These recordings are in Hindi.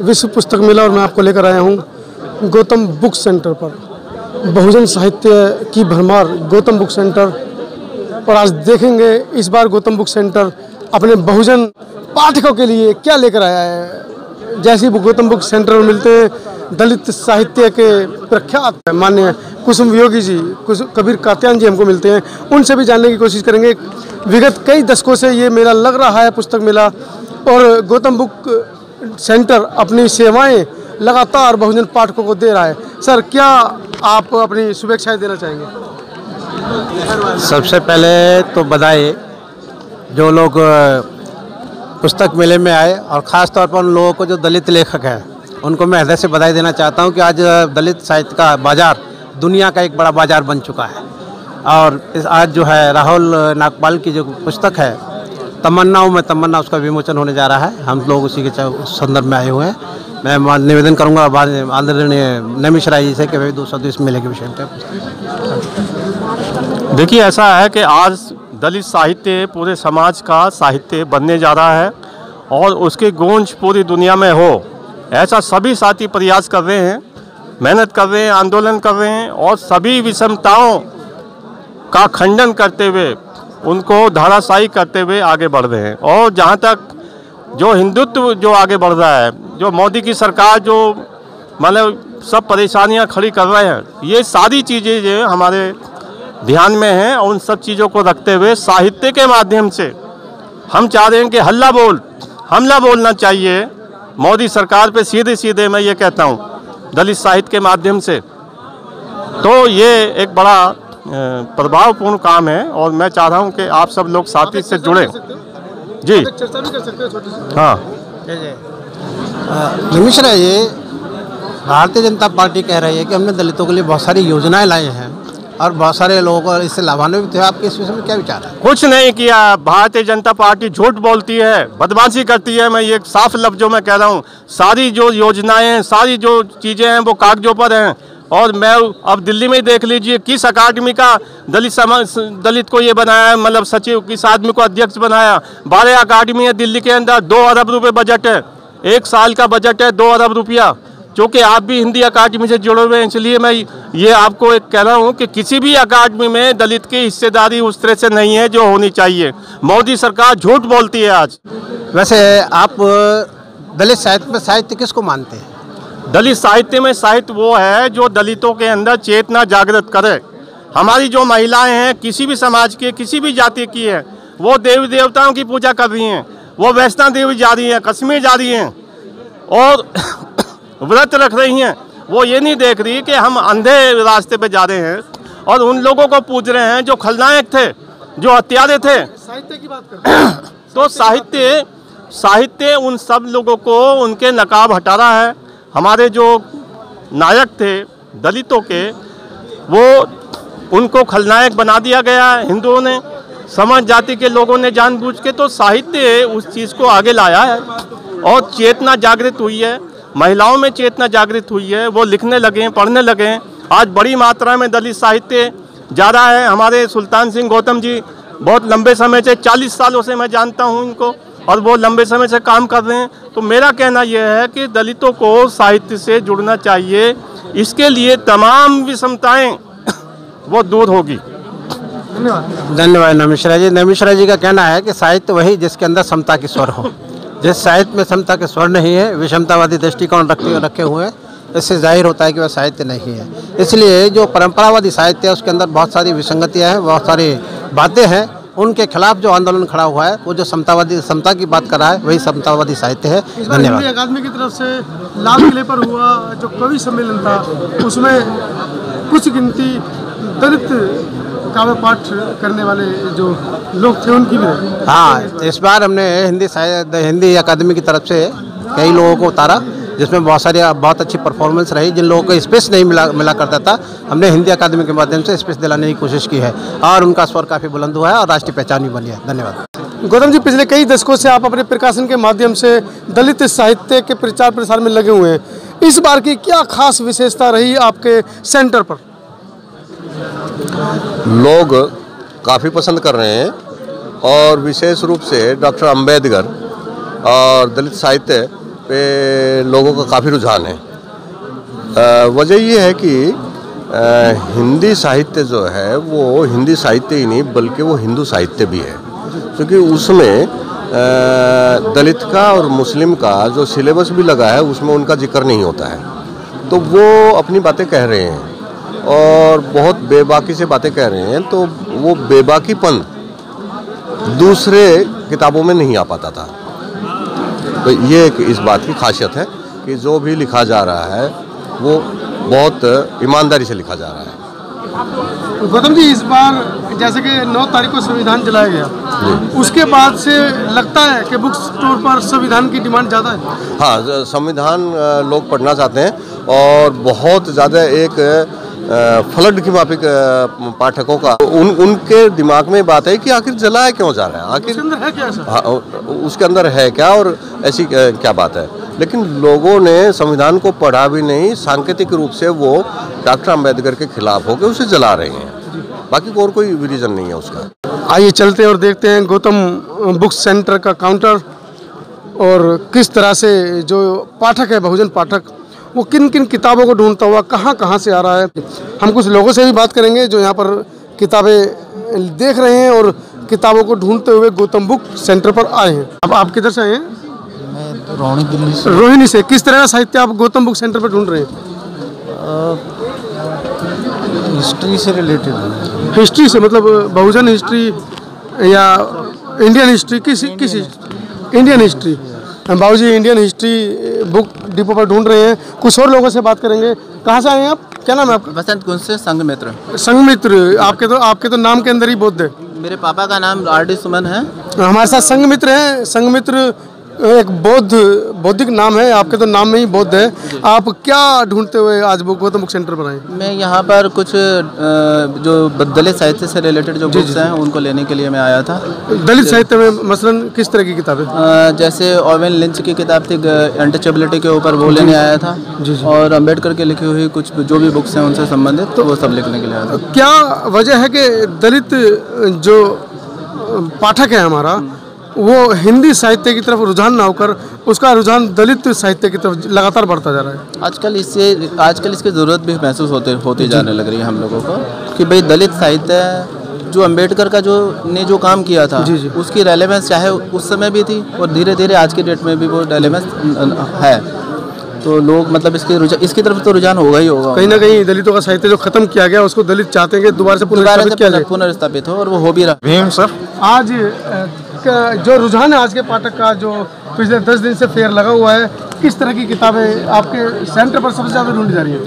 विश्व पुस्तक मेला और मैं आपको लेकर आया हूँ गौतम बुक सेंटर पर। बहुजन साहित्य की भरमार गौतम बुक सेंटर। और आज देखेंगे इस बार गौतम बुक सेंटर अपने बहुजन पाठकों के लिए क्या लेकर आया है। जैसे गौतम बुक सेंटर में मिलते हैं दलित साहित्य के प्रख्यात माननीय कुसुम वियोगी जी, कबीर कात्यायन जी हमको मिलते हैं। उनसे भी जानने की कोशिश करेंगे। विगत कई दशकों से ये मेला लग रहा है, पुस्तक मेला, और गौतम बुक सेंटर अपनी सेवाएं लगातार बहुजन पाठकों को दे रहा है। सर, क्या आप अपनी शुभेच्छाएं देना चाहेंगे? सबसे पहले तो बधाई जो लोग पुस्तक मेले में आए, और ख़ास तौर पर उन लोगों को जो दलित लेखक हैं उनको मैं हृदय से बधाई देना चाहता हूं कि आज दलित साहित्य का बाज़ार दुनिया का एक बड़ा बाज़ार बन चुका है। और आज जो है राहुल नागपाल की जो पुस्तक है तमन्नाओं में तमन्ना, उसका विमोचन होने जा रहा है। हम लोग उसी के संदर्भ में आए हुए हैं। मैं निवेदन करूंगा आदरणीय नमिश राय जी से कि वे 200 इस मेले के विषय पर। देखिए, ऐसा है कि आज दलित साहित्य पूरे समाज का साहित्य बनने जा रहा है और उसकी गूंज पूरी दुनिया में हो, ऐसा सभी साथी प्रयास कर रहे हैं, मेहनत कर रहे हैं, आंदोलन कर रहे हैं और सभी विषमताओं का खंडन करते हुए उनको धाराशायी करते हुए आगे बढ़ रहे हैं। और जहाँ तक जो हिंदुत्व जो आगे बढ़ रहा है, जो मोदी की सरकार जो मतलब सब परेशानियाँ खड़ी कर रहे हैं, ये सारी चीज़ें जो हमारे ध्यान में हैं। और उन सब चीज़ों को रखते हुए साहित्य के माध्यम से हम चाह रहे हैं कि हमला बोलना चाहिए मोदी सरकार पे सीधे सीधे। मैं ये कहता हूँ दलित साहित्य के माध्यम से, तो ये एक बड़ा प्रभावपूर्ण काम है। और मैं चाह रहा हूँ कि आप सब लोग साथी से जुड़े। जी, चर्चा भी कर सकते हैं छोटी सी। हाँ, नमिश राय जी, भारतीय जनता पार्टी कह रही है कि हमने दलितों के लिए बहुत सारी योजनाएं लाई हैं और बहुत सारे लोगों को इससे लाभान्वित है। आपके इस विषय में क्या विचार है? कुछ नहीं किया। भारतीय जनता पार्टी झूठ बोलती है, बदमाशी करती है। मैं ये साफ लफ्जों में कह रहा हूँ। सारी जो योजनाएं हैं, सारी जो चीज़ें हैं वो कागजों पर हैं। और मैं अब दिल्ली में देख लीजिए किस अकादमी का दलित को ये बनाया है, मतलब सचिव किस आदमी को अध्यक्ष बनाया। 12 अकादमी है दिल्ली के अंदर, 2 अरब रुपये बजट है, 1 साल का बजट है 2 अरब रुपया। चूँकि आप भी हिंदी अकादमी से जुड़े हुए हैं, इसलिए मैं ये आपको एक कह रहा हूँ कि किसी भी अकादमी में दलित की हिस्सेदारी उस तरह से नहीं है जो होनी चाहिए। मोदी सरकार झूठ बोलती है आज। वैसे आप दलित साहित्य में साहित्य किसको मानते हैं? दलित साहित्य में साहित्य वो है जो दलितों के अंदर चेतना जागृत करे। हमारी जो महिलाएं हैं, किसी भी समाज की, किसी भी जाति की है, वो देवी देवताओं की पूजा कर रही हैं, वो वैष्णो देवी जा रही हैं, कश्मीर जा रही हैं और व्रत रख रही हैं। वो ये नहीं देख रही कि हम अंधे रास्ते पे जा रहे हैं और उन लोगों को पूज रहे हैं जो खलनायक थे, जो हत्यारे थे। साहित्य की बात करते हैं तो साहित्य उन सब लोगों को उनके नकाब हटा रहा है। हमारे जो नायक थे दलितों के, वो उनको खलनायक बना दिया गया है हिंदुओं ने, समाज जाति के लोगों ने जानबूझ के। तो साहित्य उस चीज़ को आगे लाया है और चेतना जागृत हुई है, महिलाओं में चेतना जागृत हुई है, वो लिखने लगे, पढ़ने लगे। आज बड़ी मात्रा में दलित साहित्य जा रहा है। हमारे सुल्तान सिंह गौतम जी बहुत लंबे समय से, 40 सालों से मैं जानता हूँ इनको, और वो लंबे समय से काम कर रहे हैं। तो मेरा कहना यह है कि दलितों को साहित्य से जुड़ना चाहिए। इसके लिए तमाम विषमताएं वो दूर होगी। धन्यवाद नमिश राय जी। नमिश राय जी का कहना है कि साहित्य वही जिसके अंदर समता की स्वर हो। जिस साहित्य में समता के स्वर नहीं है, विषमतावादी दृष्टिकोण रखे हुए हैं, इससे जाहिर होता है कि वह साहित्य नहीं है। इसलिए जो परंपरावादी साहित्य है उसके अंदर बहुत सारी विसंगतियाँ हैं, बहुत सारी बातें हैं। उनके खिलाफ जो आंदोलन खड़ा हुआ है, वो जो समता की बात कर रहा है, वही समतावादी साहित्य है। धन्यवाद। अकादमी की तरफ से लाल किले पर हुआ जो कवि सम्मेलन था, उसमें कुछ गिनती दलित काव्य पाठ करने वाले जो लोग थे उनकी भी। हाँ, इस बार हमने हिंदी अकादमी की तरफ से कई लोगों को उतारा, जिसमें बहुत अच्छी परफॉर्मेंस रही। जिन लोगों को स्पेस नहीं मिला करता था, हमने हिंदी अकादमी के माध्यम से स्पेस दिलाने की कोशिश की है और उनका स्वर काफ़ी बुलंद हुआ है और राष्ट्रीय पहचान भी बनी है। धन्यवाद। गौतम जी, पिछले कई दशकों से आप अपने प्रकाशन के माध्यम से दलित साहित्य के प्रचार प्रसार में लगे हुए हैं। इस बार की क्या खास विशेषता रही आपके सेंटर पर? लोग काफ़ी पसंद कर रहे हैं और विशेष रूप से डॉक्टर अंबेडकर और दलित साहित्य पे लोगों का काफ़ी रुझान है। वजह ये है कि हिंदी साहित्य जो है वो हिंदी साहित्य ही नहीं बल्कि वो हिंदू साहित्य भी है, क्योंकि उसमें दलित का और मुस्लिम का जो सिलेबस भी लगा है उसमें उनका जिक्र नहीं होता है। तो वो अपनी बातें कह रहे हैं और बहुत बेबाकी से बातें कह रहे हैं, तो वो बेबाकीपन दूसरे किताबों में नहीं आ पाता था। तो ये इस बात की खासियत है कि जो भी लिखा जा रहा है वो बहुत ईमानदारी से लिखा जा रहा है। गौतम जी, इस बार जैसे कि 9 तारीख को संविधान जलाया गया, उसके बाद से लगता है कि बुक स्टोर पर संविधान की डिमांड ज़्यादा है। हाँ, संविधान लोग पढ़ना चाहते हैं और बहुत ज़्यादा एक फ्लड की माफिक पाठकों का उनके दिमाग में बात है कि आखिर जलाया क्यों जा रहा है, आखिर उसके अंदर है क्या ऐसा? हाँ, उसके अंदर है क्या और ऐसी क्या बात है। लेकिन लोगों ने संविधान को पढ़ा भी नहीं, सांकेतिक रूप से वो डॉक्टर अंबेडकर के खिलाफ होकर उसे जला रहे हैं, बाकी और कोई रीज़न नहीं है उसका। आइए चलते हैं और देखते हैं गौतम बुक सेंटर का काउंटर और किस तरह से जो पाठक है, बहुजन पाठक, वो किन किन किताबों को ढूंढता हुआ कहाँ कहाँ से आ रहा है। हम कुछ लोगों से भी बात करेंगे जो यहाँ पर किताबें देख रहे हैं और किताबों को ढूंढते हुए गौतम बुक सेंटर पर आए हैं। अब आप किधर से आए हैं? मैं रोहिणी दिल्ली से। रोहिणी से। किस तरह का साहित्य आप गौतम बुक सेंटर पर ढूंढ रहे हैं? हिस्ट्री से रिलेटेड है। हिस्ट्री से मतलब बहुजन हिस्ट्री या इंडियन हिस्ट्री? किस इंडियन हिस्ट्री? बाबूजी इंडियन हिस्ट्री बुक डिपो पर ढूंढ रहे हैं। कुछ और लोगों से बात करेंगे। कहाँ से आए हैं आप? क्या नाम है आपका? बसंत कुंज से संघमित्र। संघमित्र, आपके तो नाम के अंदर ही बौद्ध है। मेरे पापा का नाम आर.डी. सुमन है। हमारे साथ संघमित्र हैं। संघमित्र एक बौद्धिक नाम है, आपके तो नाम में ही बौद्ध है। आप क्या ढूंढते हुए आज गौतम बुक सेंटर पर आए? मैं यहाँ पर कुछ जो दलित साहित्य से रिलेटेड जो बुक्स हैं उनको लेने के लिए मैं आया था। दलित साहित्य में मसलन किस तरह की किताबें? जैसे ओवेन लिंच की किताब थी अनटचेबिलिटी के ऊपर, वो लेने आया था। और अम्बेडकर के लिखी हुई कुछ जो भी बुक्स हैं उनसे संबंधित, तो वो सब लिखने के लिए आया था। क्या वजह है कि दलित जो पाठक है हमारा, वो हिंदी साहित्य की तरफ रुझान ना होकर उसका रुझान दलित साहित्य की तरफ लगातार बढ़ता जा रहा है? आजकल इसकी ज़रूरत भी महसूस होती जाने लग रही है हम लोगों को कि भाई दलित साहित्य जो अम्बेडकर का जो काम किया था उसकी रेलेवेंस चाहे उस समय भी थी और धीरे धीरे आज की डेट में भी वो रेलेवेंस है। तो लोग मतलब इसकी तरफ तो रुझान होगा ही होगा। कहीं ना कहीं दलितों का साहित्य जो खत्म किया गया उसको दलित चाहते हैं कि दोबारा से पुनर्स्थापित हो, और वो हो भी रहा। भीम सर, आज जो रुझान है आज के पाठक का, जो पिछले 10 दिन से फेयर लगा हुआ है, किस तरह की किताबें आपके सेंटर पर सबसे ज़्यादा ढूंढी जा रही है?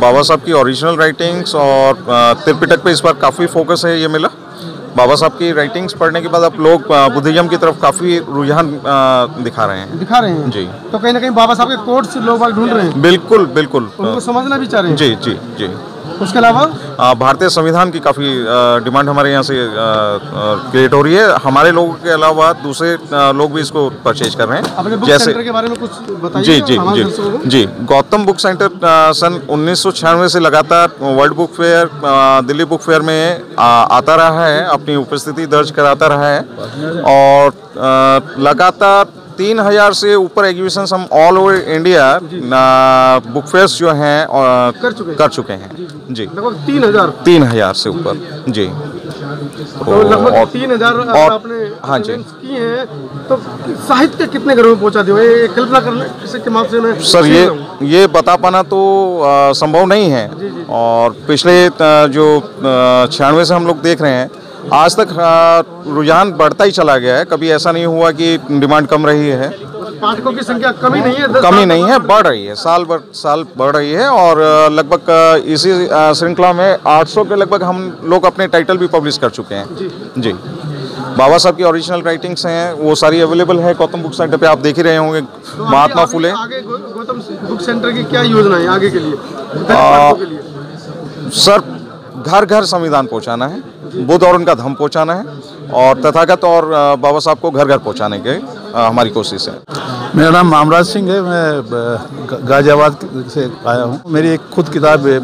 बाबा साहब की ओरिजिनल राइटिंग्स और त्रिपिटक पे इस बार काफ़ी फोकस है ये मिला। बाबा साहब की राइटिंग्स पढ़ने के बाद अब लोग बुद्धिज्म की तरफ काफ़ी रुझान दिखा रहे हैं जी। तो कहीं ना कहीं बाबा साहब के कोट्स लोग ढूंढ रहे हैं। बिल्कुल बिल्कुल, उनको समझना भी चाह रहे हैं। जी जी जी। उसके अलावा भारतीय संविधान की काफ़ी डिमांड हमारे यहाँ से क्रिएट हो रही है। हमारे लोगों के अलावा दूसरे लोग भी इसको परचेज कर रहे हैं। जैसे सेंटर के बारे में कुछ बताइए। जी जी जी जी। गौतम बुक सेंटर सन 1996 से लगातार world book fair, Delhi book fair में आता रहा है, अपनी उपस्थिति दर्ज कराता रहा है और लगातार 3000 से ऊपर एग्जीबिशंस हम all over India book fairs जो हैं कर चुके हैं जी। लगभग 3000 से ऊपर जी। तो लगभग 3000 आपने हाँ जी किए हैं। तो साहित्य कितने घरों में पहुंचा दिया? ये कल्पना करने के माध्यम से मैं सर ये बता पाना तो संभव नहीं है। और पिछले जो 96 से हम लोग देख रहे हैं, आज तक रुझान बढ़ता ही चला गया है। कभी ऐसा नहीं हुआ कि डिमांड कम रही है। पाठकों की संख्या कमी नहीं है, बढ़ रही है, साल बढ़ रही है। और लगभग इसी श्रृंखला में 800 के लगभग हम लोग अपने टाइटल भी पब्लिश कर चुके हैं जी। बाबा साहब की ओरिजिनल राइटिंग्स हैं, वो सारी अवेलेबल है गौतम बुक सेंटर पे। आप देख ही रहे होंगे। महात्मा फुले। आगे गौतम बुक सेंटर की क्या योजना है आगे के लिए? सर, घर घर संविधान पहुंचाना है, बुद्ध और उनका धम्म पहुंचाना है, और तथागत और बाबा साहब को घर घर पहुंचाने की हमारी कोशिश है। मेरा नाम मामराज सिंह है। मैं गाजियाबाद से आया हूँ। मेरी एक खुद किताब है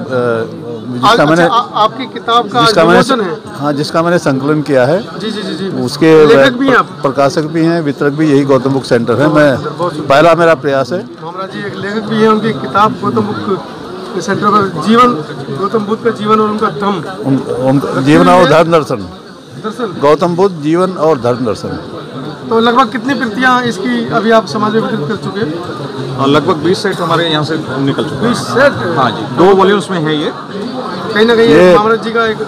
जिसका मैंने आपकी किताब का जिसका विमोचन मैंने है। हाँ जिसका मैंने संकलन किया है, जी जी जी जी। उसके लेखक भी हैं आप? प्रकाशक भी हैं, वितरक भी यही गौतम बुक सेंटर है। मैं पहला मेरा प्रयास है। मामराज जी एक लेखक भी हैं, उनकी किताब गौतम बुक सेंटर पर जीवन, गौतम बुद्ध का जीवन और उनका धम्म, जीवन और धर्म दर्शन, दरअसल गौतम बुद्ध जीवन और धर्म दर्शन। तो लगभग कितनी प्रतियां इसकी अभी आप समाज में वितरित कर चुके हैं? लगभग 20 सेट हमारे यहाँ से निकल चुके 20 सेट? हाँ जी, 2 वॉल्यूम्स में है ये। कहीं ना कहीं ये मामराज जी का एक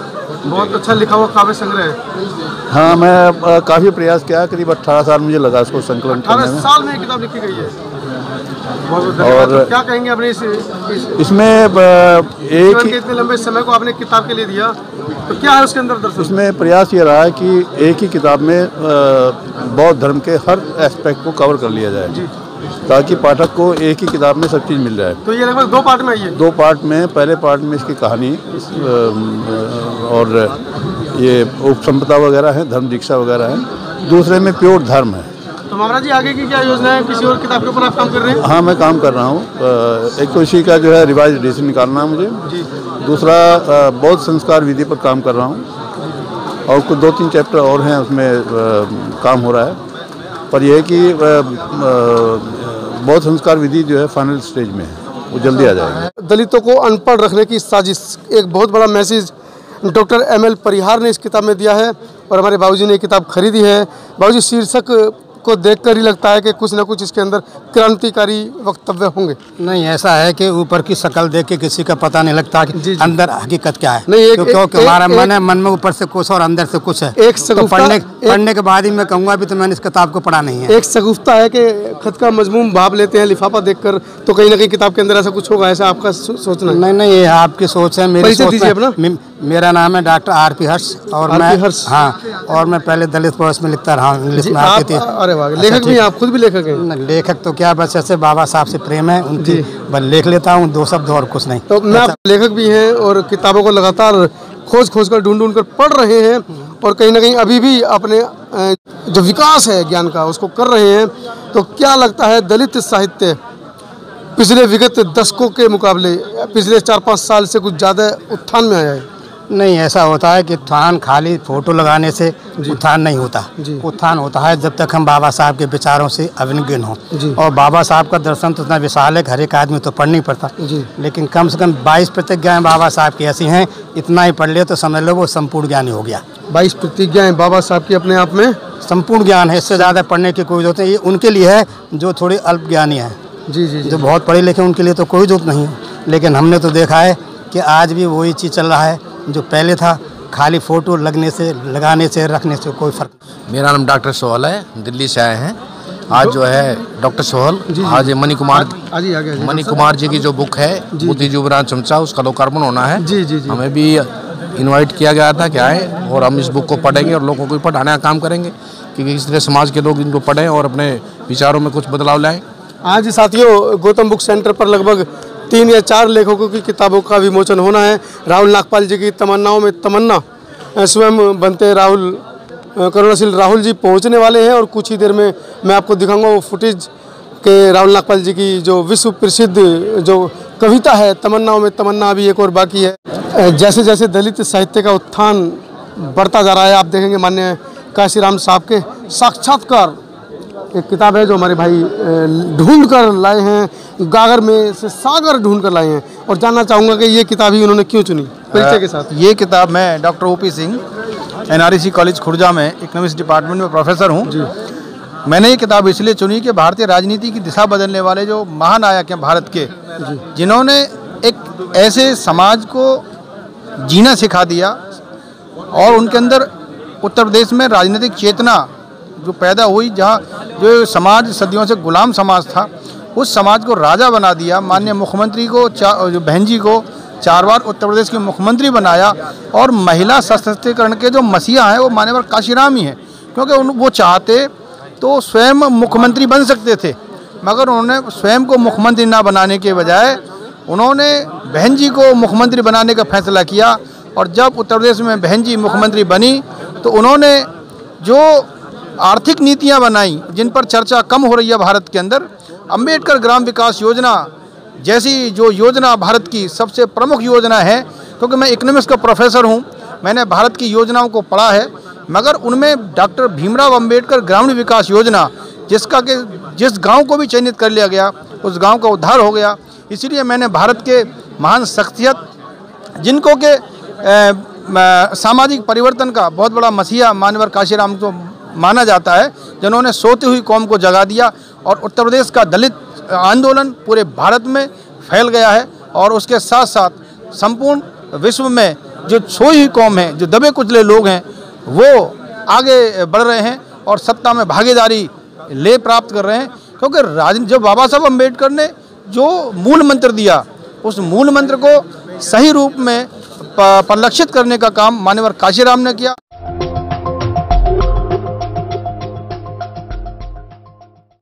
बहुत अच्छा लिखा हुआ काव्य संग्रह है। हाँ, मैं काफ़ी प्रयास किया, करीब 18 साल मुझे लगा इसको संकलन करने 18 में। साल में ये किताब लिखी गई है। बहुत धन्यवाद। और तो क्या कहेंगे अपने इसमें एक जीवन के इतने लंबे समय को आपने किताब के लिए दिया, तो क्या है उसके अंदर दरअसल? इसमें प्रयास ये रहा है कि एक ही किताब में बौद्ध धर्म के हर एस्पेक्ट को कवर कर लिया जाए, ताकि पाठक को एक ही किताब में सब चीज़ मिल जाए। तो ये लगभग 2 पार्ट में आई है। 2 पार्ट में, पहले पार्ट में इसकी कहानी और ये उपसंपदा वगैरह है, धर्म दीक्षा वगैरह है। दूसरे में प्योर धर्म है। तो मामराज जी आगे की क्या योजना है? किसी और किताब के ऊपर आप काम कर रहे हैं? हाँ, मैं काम कर रहा हूँ। एक तो इसी का जो है रिवाइज एडिशन निकालना है मुझे। दूसरा बौद्ध संस्कार विधि पर काम कर रहा हूँ, और कुछ 2-3 चैप्टर और हैं, उसमें काम हो रहा है। पर यह है कि बौद्ध संस्कार विधि जो है फाइनल स्टेज में है, वो जल्दी आ जाएगा। दलितों को अनपढ़ रखने की साजिश, एक बहुत बड़ा मैसेज डॉक्टर ML परिहार ने इस किताब में दिया है, और हमारे बाबूजी ने ये किताब खरीदी है। बाबूजी, शीर्षक को देखकर ही लगता है कि कुछ ना कुछ इसके अंदर क्रांतिकारी वक्तव्य होंगे। नहीं, ऐसा है कि ऊपर की शक्ल देख के किसी का पता नहीं लगता कि अंदर हकीकत क्या है। नहीं, क्योंकि हमारा मन में ऊपर से कुछ और अंदर से कुछ है। तो पढ़ने के बाद ही मैं कहूँगा, अभी तो मैंने इस किताब को पढ़ा नहीं है। एक शगुफ्ता है कि खत का मजमून भाप लेते हैं लिफाफा देखकर, तो कहीं ना कहीं किताब के अंदर ऐसा कुछ होगा, ऐसा आपका सोचना है? नहीं, ये आपकी सोच है, मेरी सोच है। मेरा नाम है डॉक्टर RP हर्ष, और मैं और मैं पहले दलित पोस्ट में लिखता रहा हूँ, इंग्लिश में आती थी। अरे वाह, लेखक भी आप खुद भी लेखक हैं? लेखक तो क्या, बस ऐसे बाबा साहब से प्रेम है, उनकी बस लिख लेता हूँ 2 शब्द और कुछ नहीं। तो मैं, आप लेखक भी हैं और किताबों को लगातार खोज कर ढूंढ कर पढ़ रहे हैं, और कहीं ना कहीं अभी भी अपने जो विकास है ज्ञान का उसको कर रहे हैं। तो क्या लगता है, दलित साहित्य पिछले विगत दशकों के मुकाबले पिछले 4-5 साल से कुछ ज़्यादा उत्थान में आया है? नहीं, ऐसा होता है कि उत्थान खाली फोटो लगाने से उत्थान नहीं होता। उत्थान होता है जब तक हम बाबा साहब के विचारों से अवज्ञ हों। और बाबा साहब का दर्शन तो इतना विशाल है, हर एक आदमी तो पढ़ नहीं पड़ता, लेकिन कम से कम 22 प्रतिज्ञाएं बाबा साहब की ऐसी हैं, इतना ही पढ़ ले तो समझ लो वो संपूर्ण ज्ञानी हो गया। 22 प्रतिज्ञाएं बाबा साहब की अपने आप में संपूर्ण ज्ञान है, इससे ज़्यादा पढ़ने की कोई जरूरत नहीं। ये उनके लिए है जो थोड़े अल्प ज्ञानी है। जो बहुत पढ़े लिखे उनके लिए तो कोई जरूरत नहीं है, लेकिन हमने तो देखा है कि आज भी वही चीज़ चल रहा है जो पहले था, खाली फोटो लगाने से रखने से कोई फर्क। मेरा नाम डॉक्टर सोहल है, दिल्ली से आए हैं। आज जो है डॉक्टर सोहल, आज मणि कुमार जी की जो बुक है बुद्धि युवराज चमचा, उसका लोकार्पण होना है। हमें भी इनवाइट किया गया था कि आए, और हम इस बुक को पढ़ेंगे और लोगों को पढ़ाने का काम करेंगे, क्योंकि इस तरह समाज के लोग इनको पढ़ें और अपने विचारों में कुछ बदलाव लाएं। आज साथियों, गौतम बुक सेंटर पर लगभग 3 या 4 लेखकों की किताबों का विमोचन होना है। राहुल नागपाल जी की तमन्नाओं में तमन्ना, स्वयं बनते राहुल, करुणाशील राहुल जी पहुंचने वाले हैं, और कुछ ही देर में मैं आपको दिखाऊंगा वो फुटेज के राहुल नागपाल जी की जो विश्व प्रसिद्ध जो कविता है तमन्नाओं में तमन्ना, अभी एक और बाकी है। जैसे जैसे दलित साहित्य का उत्थान बढ़ता जा रहा है, आप देखेंगे माननीय काशीराम साहब के साक्षात्कार, एक किताब है जो हमारे भाई ढूंढ कर लाए हैं, गागर में से सागर ढूंढ कर लाए हैं, और जानना चाहूँगा कि ये किताब ही उन्होंने क्यों चुनी, परिचय के साथ। ये किताब, मैं doctor OP Singh, NREC college Khurja में इकोनॉमिक्स डिपार्टमेंट में प्रोफेसर हूँ। मैंने ये किताब इसलिए चुनी कि भारतीय राजनीति की दिशा बदलने वाले जो महानायक हैं भारत के, जिन्होंने एक ऐसे समाज को जीना सिखा दिया, और उनके अंदर उत्तर प्रदेश में राजनीतिक चेतना जो पैदा हुई, जहाँ जो समाज सदियों से गुलाम समाज था, उस समाज को राजा बना दिया। माननीय मुख्यमंत्री को, जो बहन जी को 4 बार उत्तर प्रदेश के मुख्यमंत्री बनाया, और महिला सशक्तिकरण के जो मसीहा हैं वो मान्यवर काशीराम ही हैं, क्योंकि वो चाहते तो स्वयं मुख्यमंत्री बन सकते थे, मगर उन्होंने स्वयं को मुख्यमंत्री ना बनाने के बजाय उन्होंने बहन जी को मुख्यमंत्री बनाने का फैसला किया। और जब उत्तर प्रदेश में बहन जी मुख्यमंत्री बनी, तो उन्होंने जो आर्थिक नीतियां बनाई, जिन पर चर्चा कम हो रही है भारत के अंदर, अम्बेडकर ग्राम विकास योजना जैसी जो योजना भारत की सबसे प्रमुख योजना है, क्योंकि मैं इकोनॉमिक्स का प्रोफेसर हूँ, मैंने भारत की योजनाओं को पढ़ा है, मगर उनमें डॉक्टर भीमराव अंबेडकर ग्रामीण विकास योजना जिस गांव को भी चयनित कर लिया गया उस गांव का उद्धार हो गया। इसीलिए मैंने भारत के महान शख्सियत जिनको के सामाजिक परिवर्तन का बहुत बड़ा मसीहा मान्यवर काशीराम को माना जाता है, जिन्होंने सोती हुई कौम को जगा दिया और उत्तर प्रदेश का दलित आंदोलन पूरे भारत में फैल गया है और उसके साथ साथ संपूर्ण विश्व में जो सोई हुई कौम है, जो दबे कुचले लोग हैं, वो आगे बढ़ रहे हैं और सत्ता में भागीदारी ले प्राप्त कर रहे हैं। क्योंकि जो बाबा साहब अम्बेडकर ने जो मूल मंत्र दिया, उस मूल मंत्र को सही रूप में परिलक्षित करने का काम मान्यवर काशीराम ने किया।